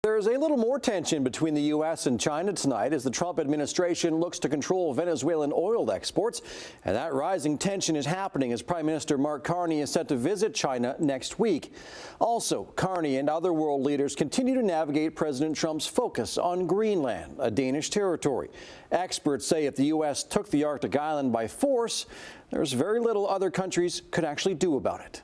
There's a little more tension between the U.S. and China tonight as the Trump administration looks to control Venezuelan oil exports. And that rising tension is happening as Prime Minister Mark Carney is set to visit China next week. Also, Carney and other world leaders continue to navigate President Trump's focus on Greenland, a Danish territory. Experts say if the U.S. took the Arctic island by force, there's very little other countries could actually do about it.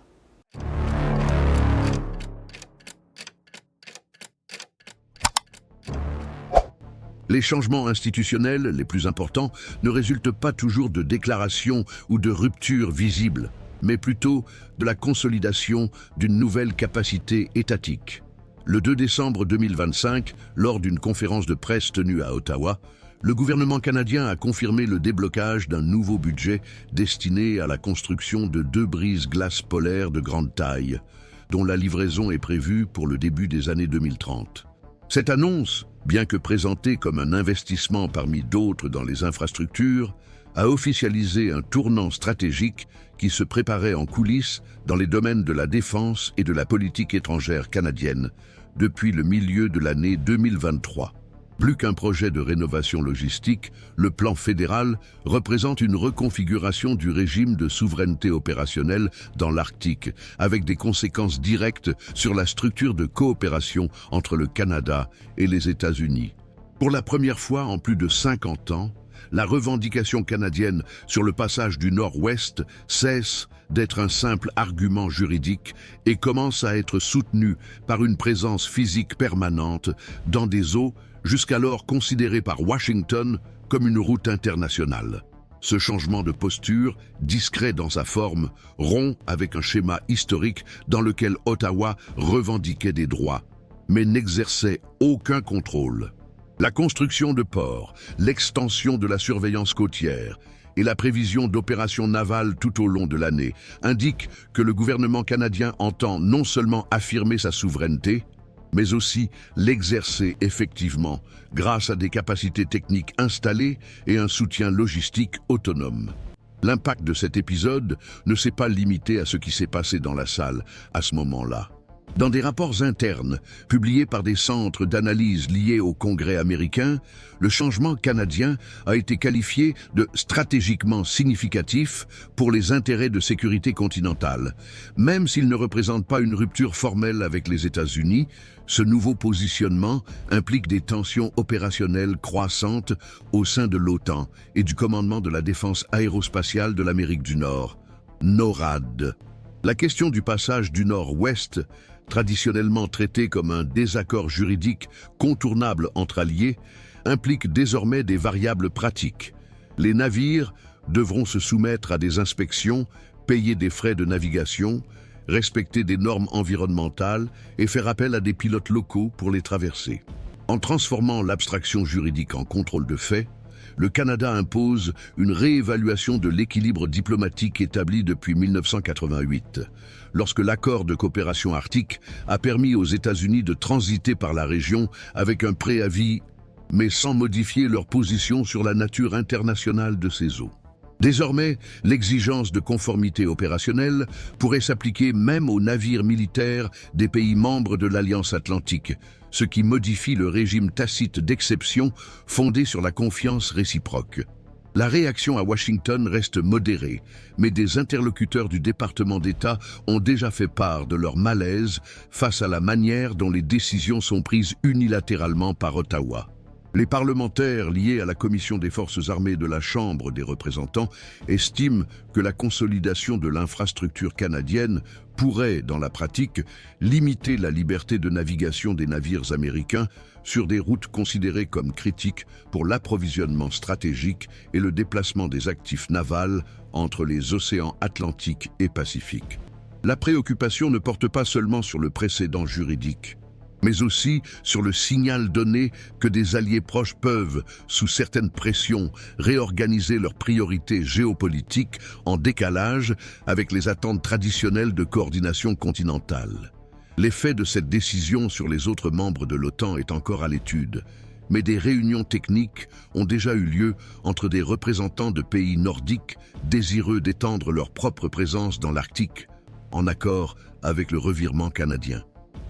Les changements institutionnels les plus importants ne résultent pas toujours de déclarations ou de ruptures visibles, mais plutôt de la consolidation d'une nouvelle capacité étatique. Le 2 décembre 2025, lors d'une conférence de presse tenue à Ottawa, le gouvernement canadien a confirmé le déblocage d'un nouveau budget destiné à la construction de 2 brise-glaces polaires de grande taille, dont la livraison est prévue pour le début des années 2030. Cette annonce, bien que présentée comme un investissement parmi d'autres dans les infrastructures, a officialisé un tournant stratégique qui se préparait en coulisses dans les domaines de la défense et de la politique étrangère canadienne depuis le milieu de l'année 2023. Plus qu'un projet de rénovation logistique, le plan fédéral représente une reconfiguration du régime de souveraineté opérationnelle dans l'Arctique, avec des conséquences directes sur la structure de coopération entre le Canada et les États-Unis. Pour la première fois en plus de 50 ans, la revendication canadienne sur le passage du Nord-Ouest cesse d'être un simple argument juridique et commence à être soutenue par une présence physique permanente dans des eaux jusqu'alors considérée par Washington comme une route internationale. Ce changement de posture, discret dans sa forme, rompt avec un schéma historique dans lequel Ottawa revendiquait des droits, mais n'exerçait aucun contrôle. La construction de ports, l'extension de la surveillance côtière et la prévision d'opérations navales tout au long de l'année indiquent que le gouvernement canadien entend non seulement affirmer sa souveraineté, mais aussi l'exercer effectivement grâce à des capacités techniques installées et un soutien logistique autonome. L'impact de cet épisode ne s'est pas limité à ce qui s'est passé dans la salle à ce moment-là. Dans des rapports internes, publiés par des centres d'analyse liés au Congrès américain, le changement canadien a été qualifié de stratégiquement significatif pour les intérêts de sécurité continentale. Même s'il ne représente pas une rupture formelle avec les États-Unis, ce nouveau positionnement implique des tensions opérationnelles croissantes au sein de l'OTAN et du commandement de la défense aérospatiale de l'Amérique du Nord, NORAD. La question du passage du Nord-Ouest, traditionnellement traité comme un désaccord juridique contournable entre alliés, implique désormais des variables pratiques. Les navires devront se soumettre à des inspections, payer des frais de navigation, respecter des normes environnementales et faire appel à des pilotes locaux pour les traverser. En transformant l'abstraction juridique en contrôle de fait, le Canada impose une réévaluation de l'équilibre diplomatique établi depuis 1988, lorsque l'accord de coopération arctique a permis aux États-Unis de transiter par la région avec un préavis, mais sans modifier leur position sur la nature internationale de ces eaux. Désormais, l'exigence de conformité opérationnelle pourrait s'appliquer même aux navires militaires des pays membres de l'Alliance Atlantique, ce qui modifie le régime tacite d'exception fondé sur la confiance réciproque. La réaction à Washington reste modérée, mais des interlocuteurs du département d'État ont déjà fait part de leur malaise face à la manière dont les décisions sont prises unilatéralement par Ottawa. Les parlementaires liés à la Commission des forces armées de la Chambre des représentants estiment que la consolidation de l'infrastructure canadienne pourrait, dans la pratique, limiter la liberté de navigation des navires américains sur des routes considérées comme critiques pour l'approvisionnement stratégique et le déplacement des actifs navals entre les océans Atlantique et Pacifique. La préoccupation ne porte pas seulement sur le précédent juridique, mais aussi sur le signal donné que des alliés proches peuvent, sous certaines pressions, réorganiser leurs priorités géopolitiques en décalage avec les attentes traditionnelles de coordination continentale. L'effet de cette décision sur les autres membres de l'OTAN est encore à l'étude, mais des réunions techniques ont déjà eu lieu entre des représentants de pays nordiques désireux d'étendre leur propre présence dans l'Arctique, en accord avec le revirement canadien.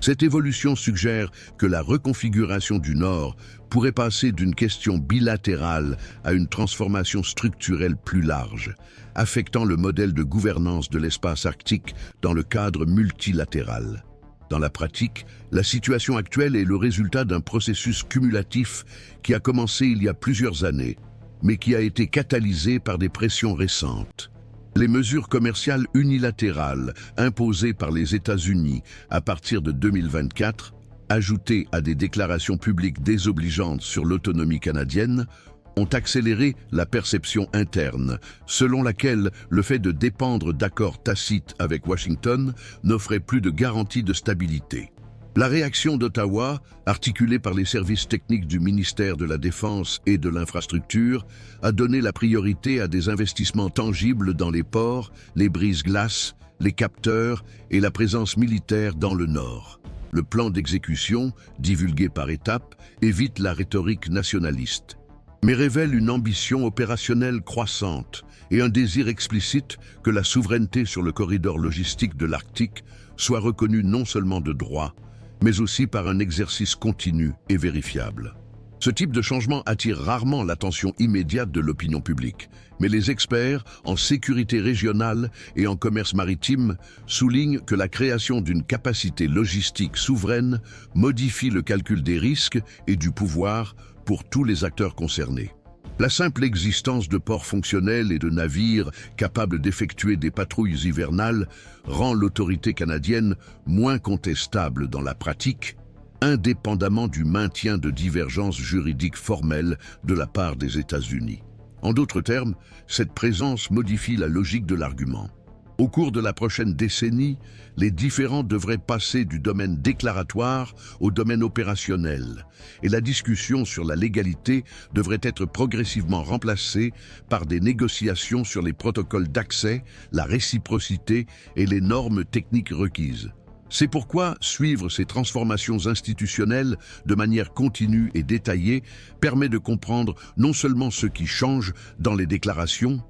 Cette évolution suggère que la reconfiguration du Nord pourrait passer d'une question bilatérale à une transformation structurelle plus large, affectant le modèle de gouvernance de l'espace arctique dans le cadre multilatéral. Dans la pratique, la situation actuelle est le résultat d'un processus cumulatif qui a commencé il y a plusieurs années, mais qui a été catalysé par des pressions récentes. Les mesures commerciales unilatérales imposées par les États-Unis à partir de 2024, ajoutées à des déclarations publiques désobligeantes sur l'autonomie canadienne, ont accéléré la perception interne, selon laquelle le fait de dépendre d'accords tacites avec Washington n'offrait plus de garantie de stabilité. La réaction d'Ottawa, articulée par les services techniques du ministère de la Défense et de l'Infrastructure, a donné la priorité à des investissements tangibles dans les ports, les brises-glaces, les capteurs et la présence militaire dans le Nord. Le plan d'exécution, divulgué par étapes, évite la rhétorique nationaliste, mais révèle une ambition opérationnelle croissante et un désir explicite que la souveraineté sur le corridor logistique de l'Arctique soit reconnue non seulement de droit, mais aussi par un exercice continu et vérifiable. Ce type de changement attire rarement l'attention immédiate de l'opinion publique, mais les experts en sécurité régionale et en commerce maritime soulignent que la création d'une capacité logistique souveraine modifie le calcul des risques et du pouvoir pour tous les acteurs concernés. La simple existence de ports fonctionnels et de navires capables d'effectuer des patrouilles hivernales rend l'autorité canadienne moins contestable dans la pratique, indépendamment du maintien de divergences juridiques formelles de la part des États-Unis. En d'autres termes, cette présence modifie la logique de l'argument. Au cours de la prochaine décennie, les différends devraient passer du domaine déclaratoire au domaine opérationnel, et la discussion sur la légalité devrait être progressivement remplacée par des négociations sur les protocoles d'accès, la réciprocité et les normes techniques requises. C'est pourquoi suivre ces transformations institutionnelles de manière continue et détaillée permet de comprendre non seulement ce qui change dans les déclarations,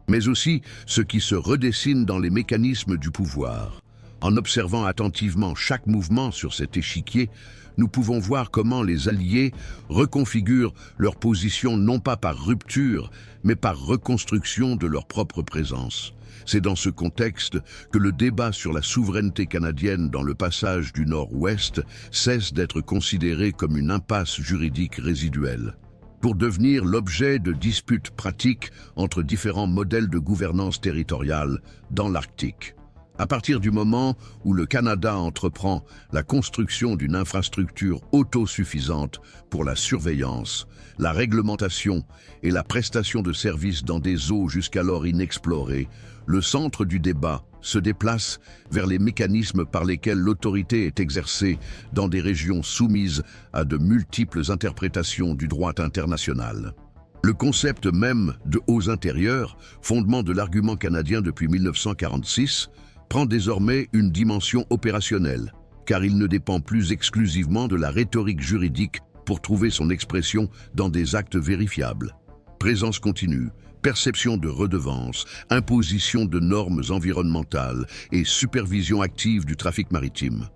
mais aussi ce qui se redessine dans les mécanismes du pouvoir. En observant attentivement chaque mouvement sur cet échiquier, nous pouvons voir comment les alliés reconfigurent leur position non pas par rupture, mais par reconstruction de leur propre présence. C'est dans ce contexte que le débat sur la souveraineté canadienne dans le passage du Nord-Ouest cesse d'être considéré comme une impasse juridique résiduelle, pour devenir l'objet de disputes pratiques entre différents modèles de gouvernance territoriale dans l'Arctique. À partir du moment où le Canada entreprend la construction d'une infrastructure autosuffisante pour la surveillance, la réglementation et la prestation de services dans des eaux jusqu'alors inexplorées, le centre du débat se déplace vers les mécanismes par lesquels l'autorité est exercée dans des régions soumises à de multiples interprétations du droit international. Le concept même de eaux intérieures, fondement de l'argument canadien depuis 1946, prend désormais une dimension opérationnelle, car il ne dépend plus exclusivement de la rhétorique juridique pour trouver son expression dans des actes vérifiables. Présence continue, perception de redevances, imposition de normes environnementales et supervision active du trafic maritime.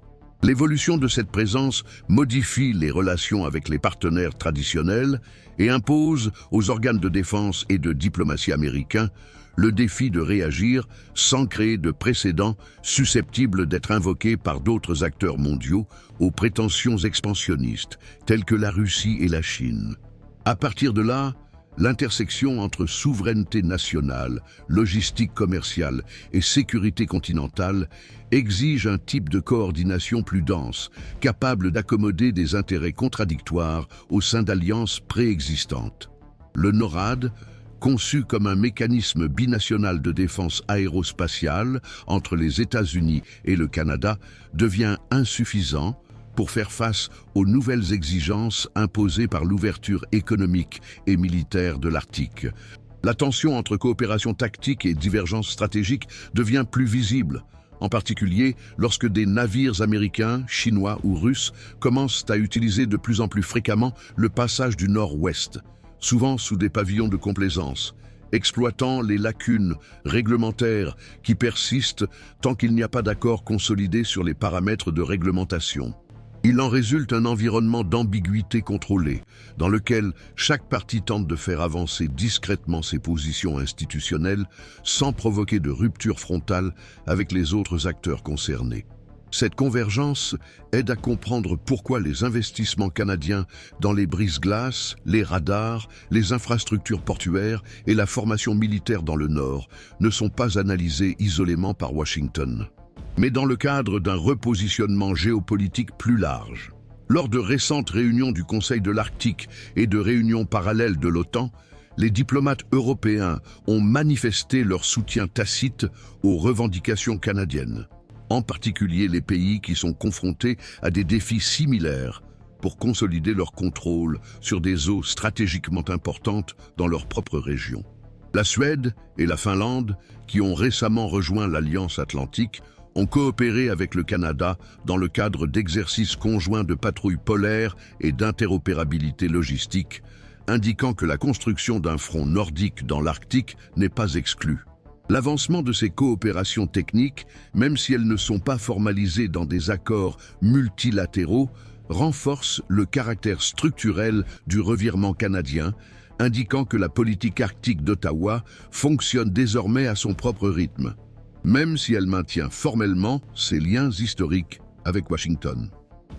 L'évolution de cette présence modifie les relations avec les partenaires traditionnels et impose aux organes de défense et de diplomatie américains le défi de réagir sans créer de précédents susceptibles d'être invoqués par d'autres acteurs mondiaux aux prétentions expansionnistes, telles que la Russie et la Chine. À partir de là, l'intersection entre souveraineté nationale, logistique commerciale et sécurité continentale exige un type de coordination plus dense, capable d'accommoder des intérêts contradictoires au sein d'alliances préexistantes. Le NORAD, conçu comme un mécanisme binational de défense aérospatiale entre les États-Unis et le Canada, devient insuffisant pour faire face aux nouvelles exigences imposées par l'ouverture économique et militaire de l'Arctique. La tension entre coopération tactique et divergence stratégique devient plus visible, en particulier lorsque des navires américains, chinois ou russes commencent à utiliser de plus en plus fréquemment le passage du Nord-Ouest, souvent sous des pavillons de complaisance, exploitant les lacunes réglementaires qui persistent tant qu'il n'y a pas d'accord consolidé sur les paramètres de réglementation. Il en résulte un environnement d'ambiguïté contrôlée, dans lequel chaque partie tente de faire avancer discrètement ses positions institutionnelles sans provoquer de rupture frontale avec les autres acteurs concernés. Cette convergence aide à comprendre pourquoi les investissements canadiens dans les brise-glaces, les radars, les infrastructures portuaires et la formation militaire dans le Nord ne sont pas analysés isolément par Washington, mais dans le cadre d'un repositionnement géopolitique plus large. Lors de récentes réunions du Conseil de l'Arctique et de réunions parallèles de l'OTAN, les diplomates européens ont manifesté leur soutien tacite aux revendications canadiennes, en particulier les pays qui sont confrontés à des défis similaires pour consolider leur contrôle sur des eaux stratégiquement importantes dans leur propre région. La Suède et la Finlande, qui ont récemment rejoint l'Alliance Atlantique, ont coopéré avec le Canada dans le cadre d'exercices conjoints de patrouille polaire et d'interopérabilité logistique, indiquant que la construction d'un front nordique dans l'Arctique n'est pas exclue. L'avancement de ces coopérations techniques, même si elles ne sont pas formalisées dans des accords multilatéraux, renforce le caractère structurel du revirement canadien, indiquant que la politique arctique d'Ottawa fonctionne désormais à son propre rythme, même si elle maintient formellement ses liens historiques avec Washington.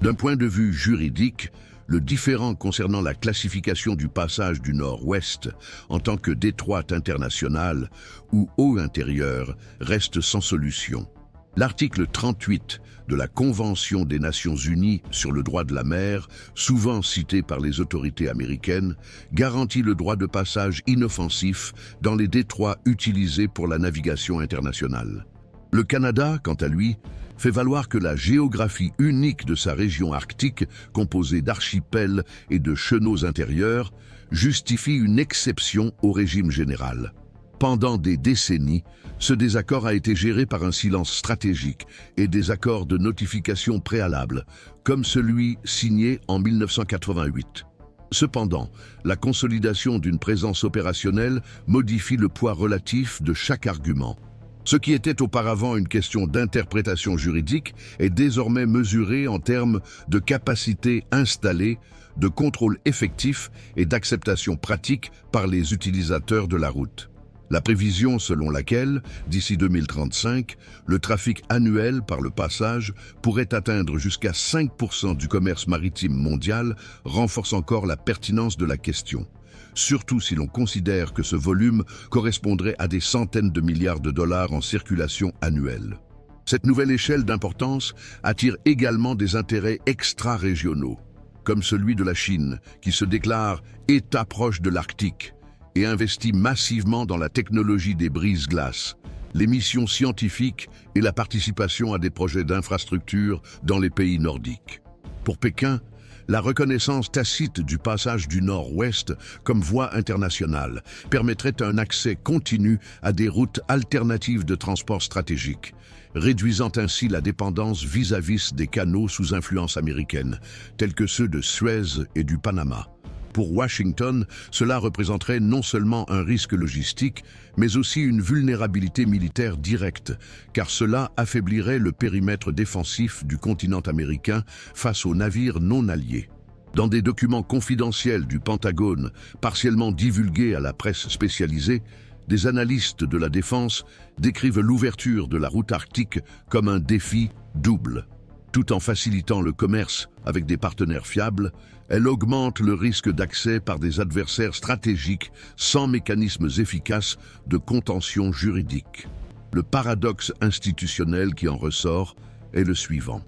D'un point de vue juridique, le différend concernant la classification du passage du Nord-Ouest en tant que détroit international ou eau intérieure reste sans solution. L'article 38 de la Convention des Nations Unies sur le droit de la mer, souvent cité par les autorités américaines, garantit le droit de passage inoffensif dans les détroits utilisés pour la navigation internationale. Le Canada, quant à lui, fait valoir que la géographie unique de sa région arctique, composée d'archipels et de chenaux intérieurs, justifie une exception au régime général. Pendant des décennies, ce désaccord a été géré par un silence stratégique et des accords de notification préalables, comme celui signé en 1988. Cependant, la consolidation d'une présence opérationnelle modifie le poids relatif de chaque argument. Ce qui était auparavant une question d'interprétation juridique est désormais mesuré en termes de capacité installée, de contrôle effectif et d'acceptation pratique par les utilisateurs de la route. La prévision selon laquelle, d'ici 2035, le trafic annuel par le passage pourrait atteindre jusqu'à 5% du commerce maritime mondial renforce encore la pertinence de la question, surtout si l'on considère que ce volume correspondrait à des centaines de milliards de dollars en circulation annuelle. Cette nouvelle échelle d'importance attire également des intérêts extra-régionaux, comme celui de la Chine, qui se déclare État proche de l'Arctique et investit massivement dans la technologie des brise-glaces, les missions scientifiques et la participation à des projets d'infrastructure dans les pays nordiques. Pour Pékin, la reconnaissance tacite du passage du Nord-Ouest comme voie internationale permettrait un accès continu à des routes alternatives de transport stratégique, réduisant ainsi la dépendance vis-à-vis des canaux sous influence américaine, tels que ceux de Suez et du Panama. Pour Washington, cela représenterait non seulement un risque logistique, mais aussi une vulnérabilité militaire directe, car cela affaiblirait le périmètre défensif du continent américain face aux navires non alliés. Dans des documents confidentiels du Pentagone, partiellement divulgués à la presse spécialisée, des analystes de la défense décrivent l'ouverture de la route arctique comme un défi double. Tout en facilitant le commerce avec des partenaires fiables, elle augmente le risque d'accès par des adversaires stratégiques sans mécanismes efficaces de contention juridique. Le paradoxe institutionnel qui en ressort est le suivant.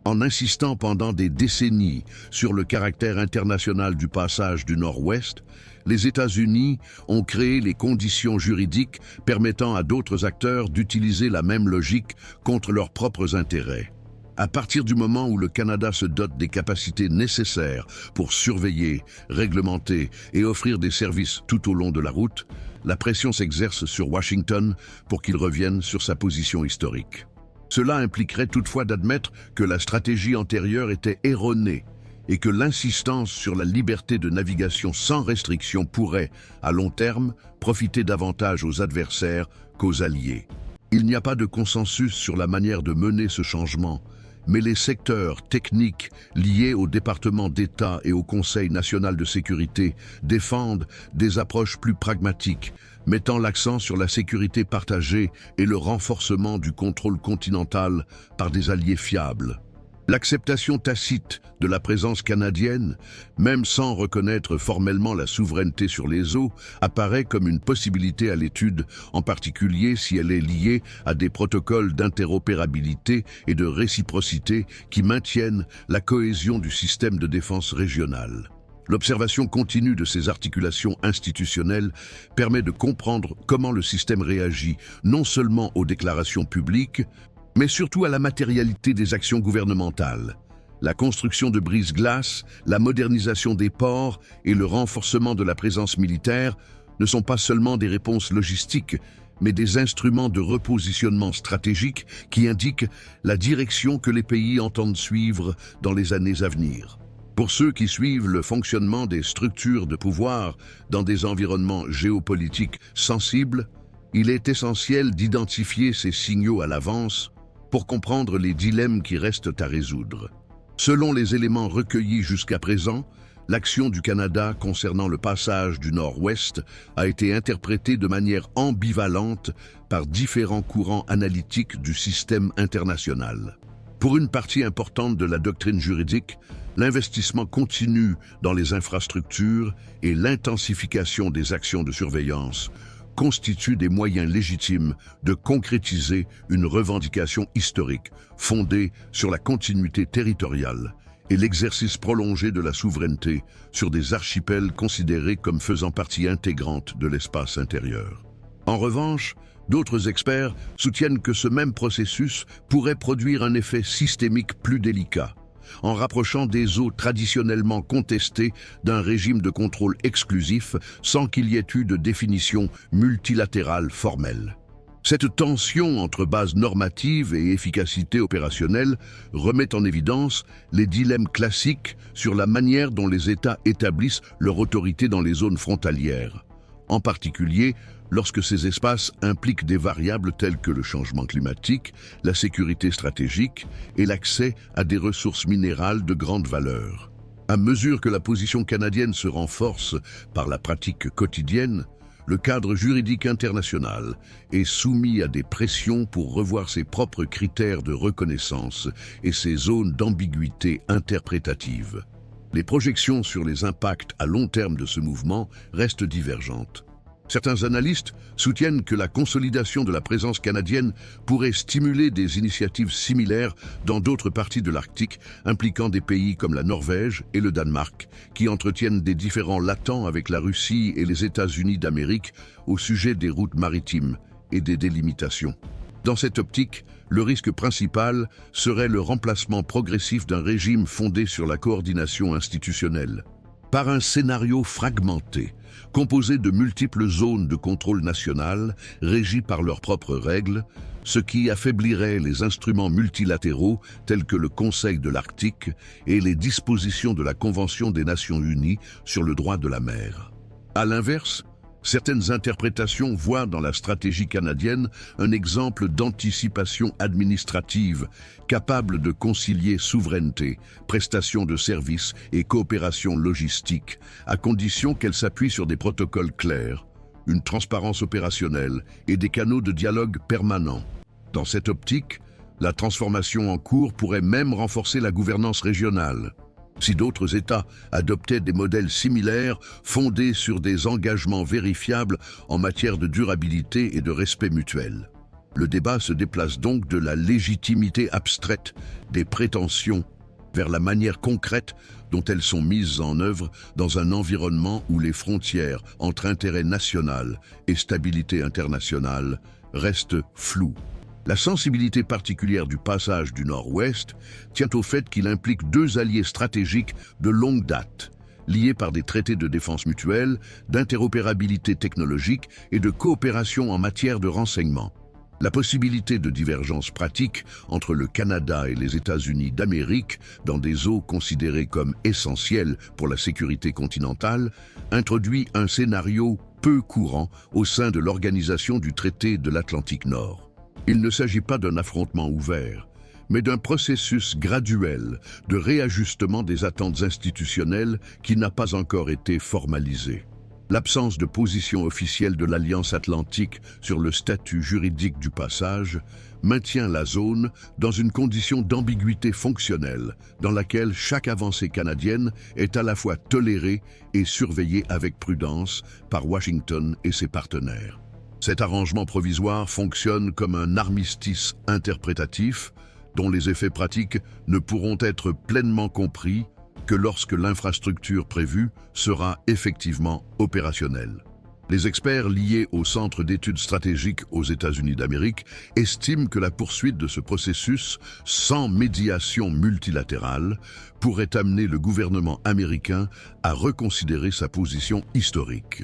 En insistant pendant des décennies sur le caractère international du passage du Nord-Ouest, les États-Unis ont créé les conditions juridiques permettant à d'autres acteurs d'utiliser la même logique contre leurs propres intérêts. À partir du moment où le Canada se dote des capacités nécessaires pour surveiller, réglementer et offrir des services tout au long de la route, la pression s'exerce sur Washington pour qu'il revienne sur sa position historique. Cela impliquerait toutefois d'admettre que la stratégie antérieure était erronée et que l'insistance sur la liberté de navigation sans restriction pourrait, à long terme, profiter davantage aux adversaires qu'aux alliés. Il n'y a pas de consensus sur la manière de mener ce changement, mais les secteurs techniques liés au département d'État et au Conseil national de sécurité défendent des approches plus pragmatiques, mettant l'accent sur la sécurité partagée et le renforcement du contrôle continental par des alliés fiables. L'acceptation tacite de la présence canadienne, même sans reconnaître formellement la souveraineté sur les eaux, apparaît comme une possibilité à l'étude, en particulier si elle est liée à des protocoles d'interopérabilité et de réciprocité qui maintiennent la cohésion du système de défense régional. L'observation continue de ces articulations institutionnelles permet de comprendre comment le système réagit non seulement aux déclarations publiques, mais surtout à la matérialité des actions gouvernementales. La construction de brise-glace, la modernisation des ports et le renforcement de la présence militaire ne sont pas seulement des réponses logistiques, mais des instruments de repositionnement stratégique qui indiquent la direction que les pays entendent suivre dans les années à venir. Pour ceux qui suivent le fonctionnement des structures de pouvoir dans des environnements géopolitiques sensibles, il est essentiel d'identifier ces signaux à l'avance pour comprendre les dilemmes qui restent à résoudre. Selon les éléments recueillis jusqu'à présent, l'action du Canada concernant le passage du Nord-Ouest a été interprétée de manière ambivalente par différents courants analytiques du système international. Pour une partie importante de la doctrine juridique, l'investissement continu dans les infrastructures et l'intensification des actions de surveillance constituent des moyens légitimes de concrétiser une revendication historique fondée sur la continuité territoriale et l'exercice prolongé de la souveraineté sur des archipels considérés comme faisant partie intégrante de l'espace intérieur. En revanche, d'autres experts soutiennent que ce même processus pourrait produire un effet systémique plus délicat, en rapprochant des eaux traditionnellement contestées d'un régime de contrôle exclusif sans qu'il y ait eu de définition multilatérale formelle. Cette tension entre base normative et efficacité opérationnelle remet en évidence les dilemmes classiques sur la manière dont les États établissent leur autorité dans les zones frontalières, en particulier lorsque ces espaces impliquent des variables telles que le changement climatique, la sécurité stratégique et l'accès à des ressources minérales de grande valeur. À mesure que la position canadienne se renforce par la pratique quotidienne, le cadre juridique international est soumis à des pressions pour revoir ses propres critères de reconnaissance et ses zones d'ambiguïté interprétative. Les projections sur les impacts à long terme de ce mouvement restent divergentes. Certains analystes soutiennent que la consolidation de la présence canadienne pourrait stimuler des initiatives similaires dans d'autres parties de l'Arctique, impliquant des pays comme la Norvège et le Danemark, qui entretiennent des différends latents avec la Russie et les États-Unis d'Amérique au sujet des routes maritimes et des délimitations. Dans cette optique, le risque principal serait le remplacement progressif d'un régime fondé sur la coordination institutionnelle par un scénario fragmenté, composé de multiples zones de contrôle national régies par leurs propres règles, ce qui affaiblirait les instruments multilatéraux tels que le Conseil de l'Arctique et les dispositions de la Convention des Nations Unies sur le droit de la mer. À l'inverse, certaines interprétations voient dans la stratégie canadienne un exemple d'anticipation administrative capable de concilier souveraineté, prestation de services et coopération logistique, à condition qu'elle s'appuie sur des protocoles clairs, une transparence opérationnelle et des canaux de dialogue permanents. Dans cette optique, la transformation en cours pourrait même renforcer la gouvernance régionale. Si d'autres États adoptaient des modèles similaires fondés sur des engagements vérifiables en matière de durabilité et de respect mutuel. Le débat se déplace donc de la légitimité abstraite des prétentions vers la manière concrète dont elles sont mises en œuvre dans un environnement où les frontières entre intérêt national et stabilité internationale restent floues. La sensibilité particulière du passage du Nord-Ouest tient au fait qu'il implique deux alliés stratégiques de longue date, liés par des traités de défense mutuelle, d'interopérabilité technologique et de coopération en matière de renseignement. La possibilité de divergence pratique entre le Canada et les États-Unis d'Amérique dans des eaux considérées comme essentielles pour la sécurité continentale introduit un scénario peu courant au sein de l'Organisation du traité de l'Atlantique Nord. Il ne s'agit pas d'un affrontement ouvert, mais d'un processus graduel de réajustement des attentes institutionnelles qui n'a pas encore été formalisé. L'absence de position officielle de l'Alliance Atlantique sur le statut juridique du passage maintient la zone dans une condition d'ambiguïté fonctionnelle dans laquelle chaque avancée canadienne est à la fois tolérée et surveillée avec prudence par Washington et ses partenaires. Cet arrangement provisoire fonctionne comme un armistice interprétatif dont les effets pratiques ne pourront être pleinement compris que lorsque l'infrastructure prévue sera effectivement opérationnelle. Les experts liés au Centre d'études stratégiques aux États-Unis d'Amérique estiment que la poursuite de ce processus sans médiation multilatérale pourrait amener le gouvernement américain à reconsidérer sa position historique.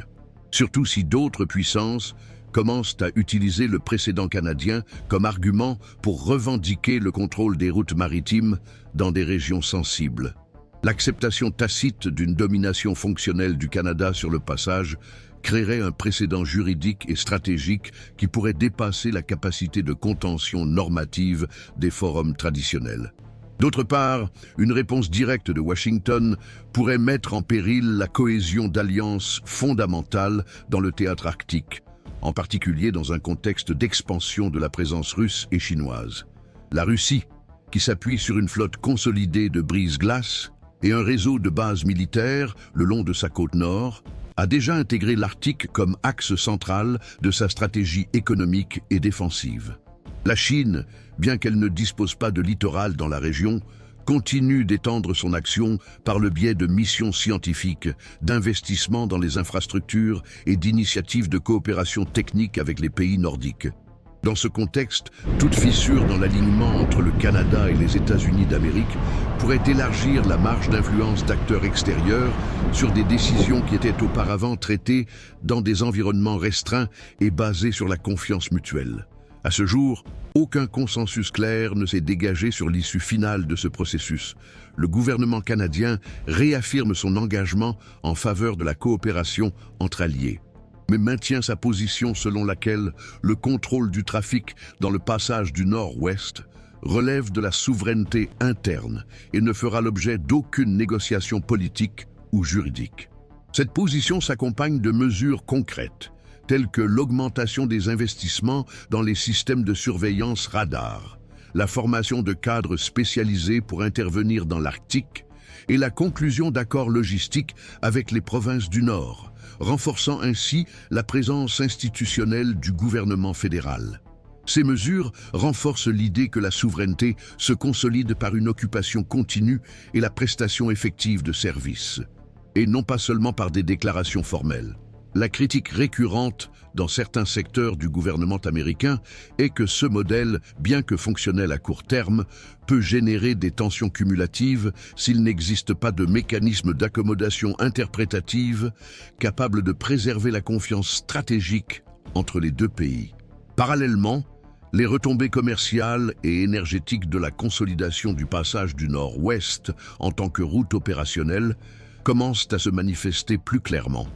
Surtout si d'autres puissances commencent à utiliser le précédent canadien comme argument pour revendiquer le contrôle des routes maritimes dans des régions sensibles. L'acceptation tacite d'une domination fonctionnelle du Canada sur le passage créerait un précédent juridique et stratégique qui pourrait dépasser la capacité de contention normative des forums traditionnels. D'autre part, une réponse directe de Washington pourrait mettre en péril la cohésion d'alliances fondamentales dans le théâtre arctique, en particulier dans un contexte d'expansion de la présence russe et chinoise. La Russie, qui s'appuie sur une flotte consolidée de brise-glace et un réseau de bases militaires le long de sa côte nord, a déjà intégré l'Arctique comme axe central de sa stratégie économique et défensive. La Chine, bien qu'elle ne dispose pas de littoral dans la région, continue d'étendre son action par le biais de missions scientifiques, d'investissements dans les infrastructures et d'initiatives de coopération technique avec les pays nordiques. Dans ce contexte, toute fissure dans l'alignement entre le Canada et les États-Unis d'Amérique pourrait élargir la marge d'influence d'acteurs extérieurs sur des décisions qui étaient auparavant traitées dans des environnements restreints et basés sur la confiance mutuelle. À ce jour, aucun consensus clair ne s'est dégagé sur l'issue finale de ce processus. Le gouvernement canadien réaffirme son engagement en faveur de la coopération entre alliés, mais maintient sa position selon laquelle le contrôle du trafic dans le passage du Nord-Ouest relève de la souveraineté interne et ne fera l'objet d'aucune négociation politique ou juridique. Cette position s'accompagne de mesures concrètes, telles que l'augmentation des investissements dans les systèmes de surveillance radar, la formation de cadres spécialisés pour intervenir dans l'Arctique et la conclusion d'accords logistiques avec les provinces du Nord, renforçant ainsi la présence institutionnelle du gouvernement fédéral. Ces mesures renforcent l'idée que la souveraineté se consolide par une occupation continue et la prestation effective de services, et non pas seulement par des déclarations formelles. La critique récurrente dans certains secteurs du gouvernement américain est que ce modèle, bien que fonctionnel à court terme, peut générer des tensions cumulatives s'il n'existe pas de mécanisme d'accommodation interprétative capable de préserver la confiance stratégique entre les deux pays. Parallèlement, les retombées commerciales et énergétiques de la consolidation du passage du Nord-Ouest en tant que route opérationnelle commencent à se manifester plus clairement.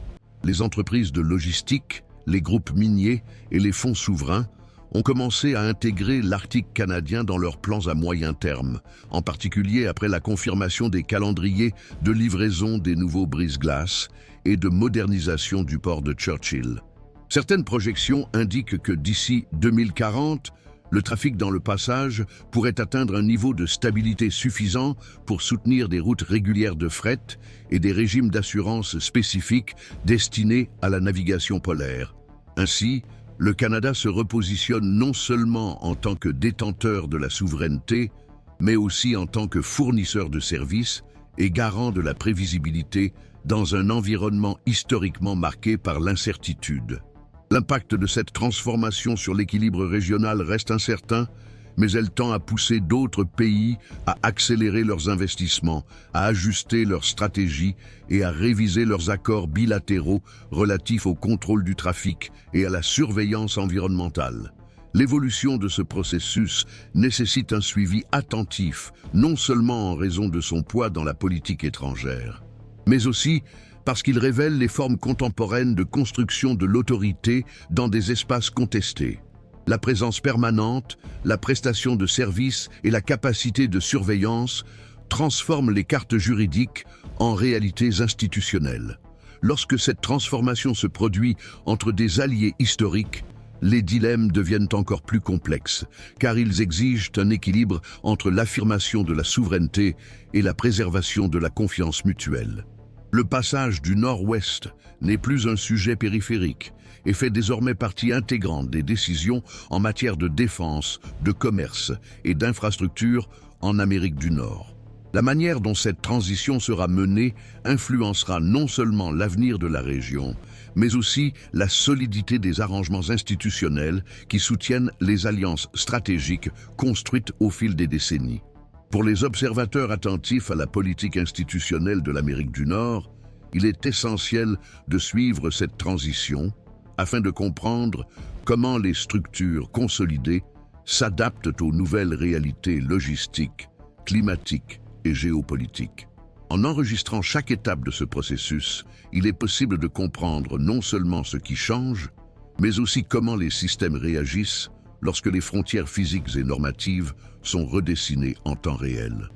Les entreprises de logistique, les groupes miniers et les fonds souverains ont commencé à intégrer l'Arctique canadien dans leurs plans à moyen terme, en particulier après la confirmation des calendriers de livraison des nouveaux brise-glaces et de modernisation du port de Churchill. Certaines projections indiquent que d'ici 2040, le trafic dans le passage pourrait atteindre un niveau de stabilité suffisant pour soutenir des routes régulières de fret et des régimes d'assurance spécifiques destinés à la navigation polaire. Ainsi, le Canada se repositionne non seulement en tant que détenteur de la souveraineté, mais aussi en tant que fournisseur de services et garant de la prévisibilité dans un environnement historiquement marqué par l'incertitude. L'impact de cette transformation sur l'équilibre régional reste incertain, mais elle tend à pousser d'autres pays à accélérer leurs investissements, à ajuster leurs stratégies et à réviser leurs accords bilatéraux relatifs au contrôle du trafic et à la surveillance environnementale. L'évolution de ce processus nécessite un suivi attentif, non seulement en raison de son poids dans la politique étrangère, mais aussi parce qu'il révèle les formes contemporaines de construction de l'autorité dans des espaces contestés. La présence permanente, la prestation de services et la capacité de surveillance transforment les cartes juridiques en réalités institutionnelles. Lorsque cette transformation se produit entre des alliés historiques, les dilemmes deviennent encore plus complexes, car ils exigent un équilibre entre l'affirmation de la souveraineté et la préservation de la confiance mutuelle. Le passage du Nord-Ouest n'est plus un sujet périphérique et fait désormais partie intégrante des décisions en matière de défense, de commerce et d'infrastructures en Amérique du Nord. La manière dont cette transition sera menée influencera non seulement l'avenir de la région, mais aussi la solidité des arrangements institutionnels qui soutiennent les alliances stratégiques construites au fil des décennies. Pour les observateurs attentifs à la politique institutionnelle de l'Amérique du Nord, il est essentiel de suivre cette transition afin de comprendre comment les structures consolidées s'adaptent aux nouvelles réalités logistiques, climatiques et géopolitiques. En enregistrant chaque étape de ce processus, il est possible de comprendre non seulement ce qui change, mais aussi comment les systèmes réagissent lorsque les frontières physiques et normatives sont redessinées en temps réel.